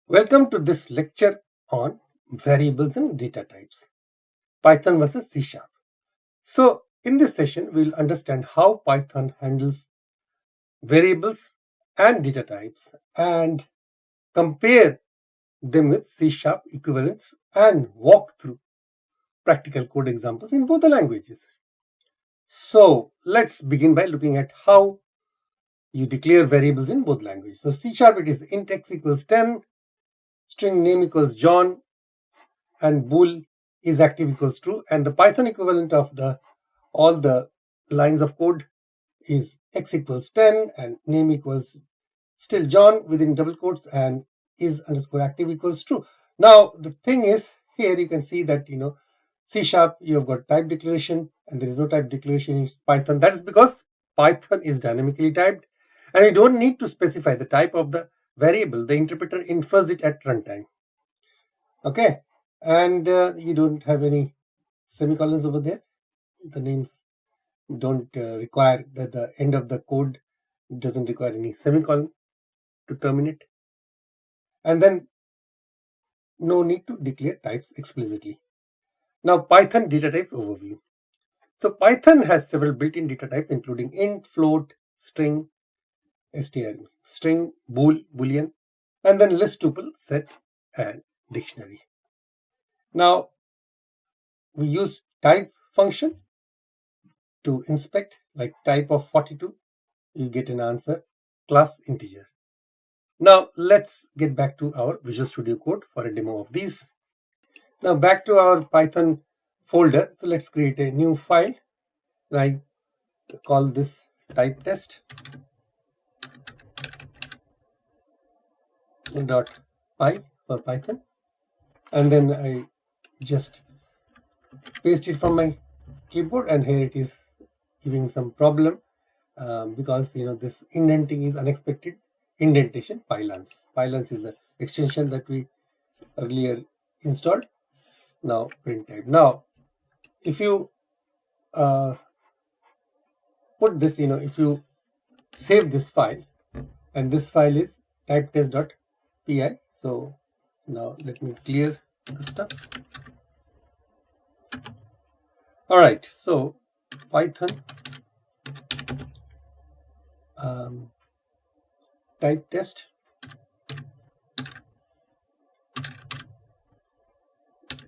Welcome to this lecture on variables and data types, Python versus C#. So in this session, we'll understand how Python handles variables and data types and compare them with C# equivalents and walk through practical code examples in both the languages. So let's begin by looking at how you declare variables in both languages. So C# it is int x equals 10, string name equals John, and bool is active equals true, and the Python equivalent of all the lines of code is x equals 10 and name equals still John within double quotes and is underscore active equals true. Now the thing is, here you can see that C# you have got type declaration and there is no type declaration in Python. That is because Python is dynamically typed and you don't need to specify the type of the variable. The interpreter infers it at runtime. Okay, and you don't have any semicolons over there. The names don't require that the end of the code doesn't require any semicolon to terminate, and then no need to declare types explicitly. Now Python data types overview. So Python has several built-in data types including int, float, string, str, string, bool, boolean, and then list, tuple, set, and dictionary. Now we use type function to inspect, like type of 42, you get an answer class integer. Now let's get back to our Visual Studio Code for a demo of these. Now back to our Python folder. So let's create a new file. I call this type test .py for Python, and then I just paste it from my clipboard, and here it is giving some problem because this indenting is unexpected indentation. Pylons is the extension that we earlier installed. Now print type. Now if you put this, if you save this file, and this file is type test.py. So now let me clear the stuff. All right, so Python type test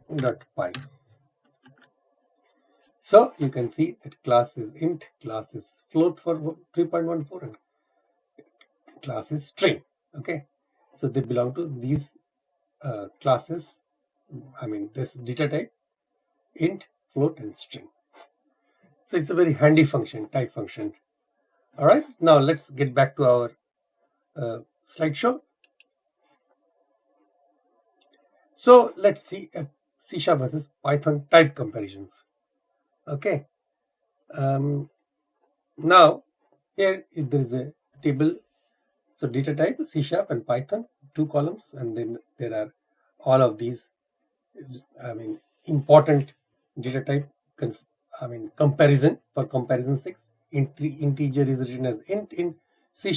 .py. So you can see that class is int, class is float for 3.14, and class is string. Okay, so they belong to these classes. I mean this data type, int, float, and string. So it's a very handy function, type function. All right, now let's get back to our slideshow. So let's see C# versus Python type comparisons. Okay, now here there is a table. So data type C# and Python, 2 columns, and then there are all of these important data type comparison. For comparison 6, integer is written as int in C#,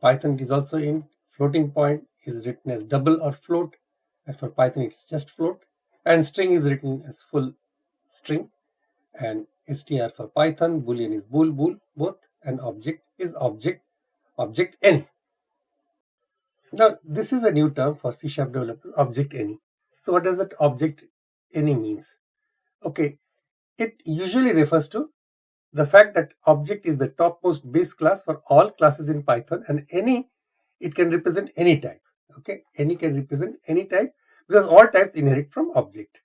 Python is also int, floating point is written as double or float, and for Python it's just float, and string is written as full string, and str for Python, boolean is bool, both, and object is object any. Now this is a new term for C# developers, object any. So what does that object any means? Okay, it usually refers to the fact that object is the topmost base class for all classes in Python, and any, it can represent any type. Okay, any can represent any type because all types inherit from object.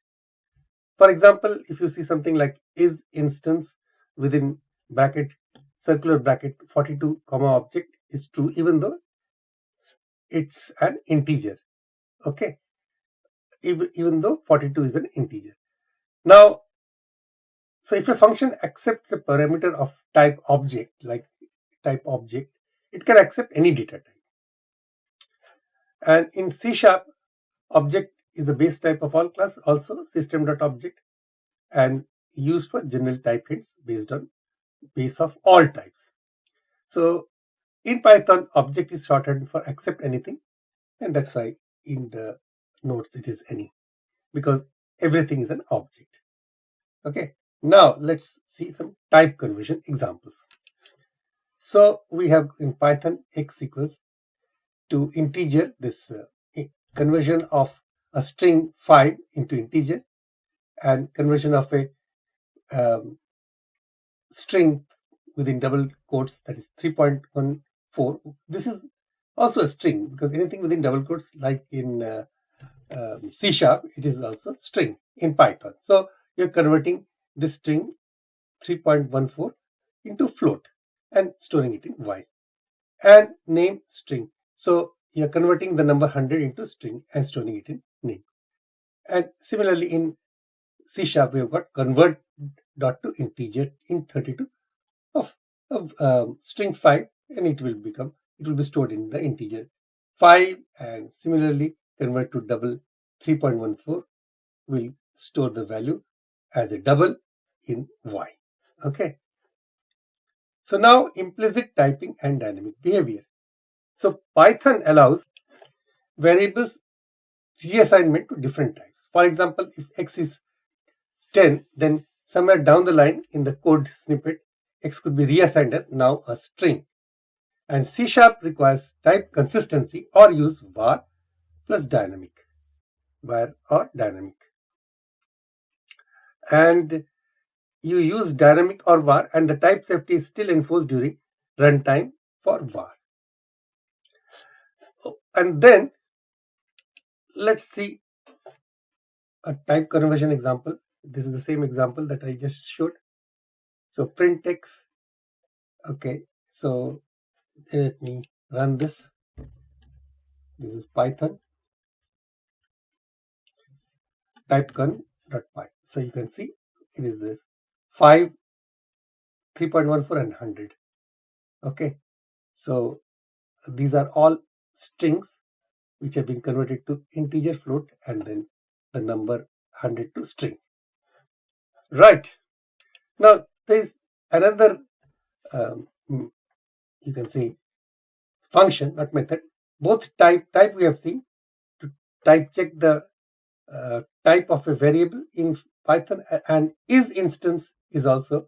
For example, if you see something like is instance within bracket, circular bracket 42 comma object is true even though it's an integer. Okay, even though 42 is an integer. Now, so if a function accepts a parameter of type object, like type object, it can accept any data type. And in C#, object is the base type of all class, also system.object, and used for general type hints based on base of all types. So in Python, object is shorthand for accept anything, and that's why in the notes it is any, because everything is an object. Okay, now let's see some type conversion examples. So we have in Python x equals to integer, this conversion of a string 5 into integer, and conversion of a string within double quotes, that is 3.14. This is also a string, because anything within double quotes, like in C#, it is also string in Python. So you're converting this string 3.14 into float and storing it in while. And name string. So you're converting the number 100 into string and storing it in name. And similarly in C# we have got convert dot to integer in 32 of string 5, and it will be stored in the integer 5, and similarly convert to double 3.14 will store the value as a double in y. Okay. So now implicit typing and dynamic behavior. So Python allows variables reassignment to different types. For example, if x is 10, then somewhere down the line in the code snippet, x could be reassigned as now a string. And C# requires type consistency or use var plus dynamic, var or dynamic. And you use dynamic or var, and the type safety is still enforced during runtime for var. And then let's see a type conversion example. This is the same example that I just showed. So print x. Okay, so let me run this. This is Python typecon.py. So you can see it is this 5, 3.14 and 100. Okay, so these are all strings which have been converted to integer float, and then the number 100 to string. Right. Now there is another you can say function, not method. Both type we have seen to type check the type of a variable in Python, and is instance is also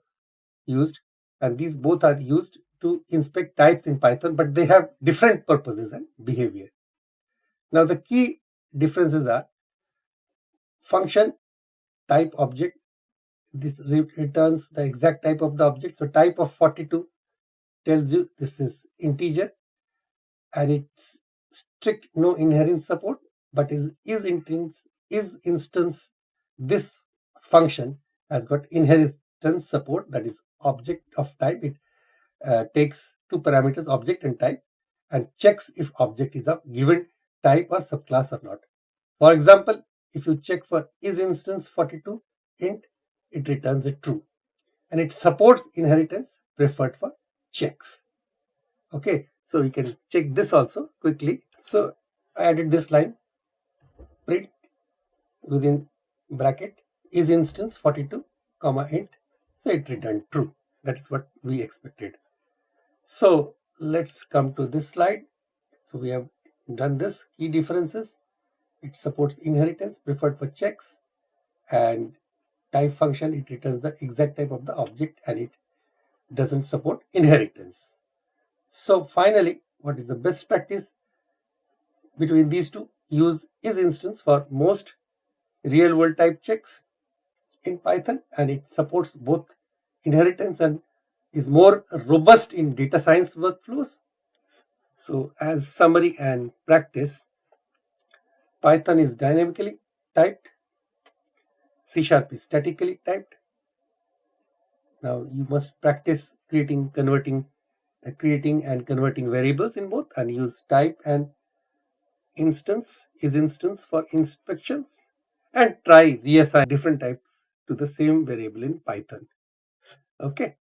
used, and these both are used to inspect types in Python, but they have different purposes and behavior. Now the key differences are function type object. This returns the exact type of the object. So type of 42 tells you this is integer, and it's strict no inheritance support, but is instance, this function has got inheritance support, that is object of type. It takes two parameters, object and type, and checks if object is of given type or subclass or not. For example, if you check for is instance 42 int, it returns a true, and it supports inheritance preferred for checks. Okay, so we can check this also quickly. So I added this line, print within bracket is instance 42 comma int, so it returned true. That is what we expected. So let's come to this slide. So we have done this key differences. It supports inheritance preferred for checks, and type function, it returns the exact type of the object, and it doesn't support inheritance. So finally, what is the best practice between these two? Use is instance for most real world type checks in Python, and it supports both inheritance and is more robust in data science workflows. So as summary and practice, Python is dynamically typed, C# is statically typed. Now you must practice creating and converting variables in both, and use type and instance is instance for inspections, and try reassign different types to the same variable in Python. Okay.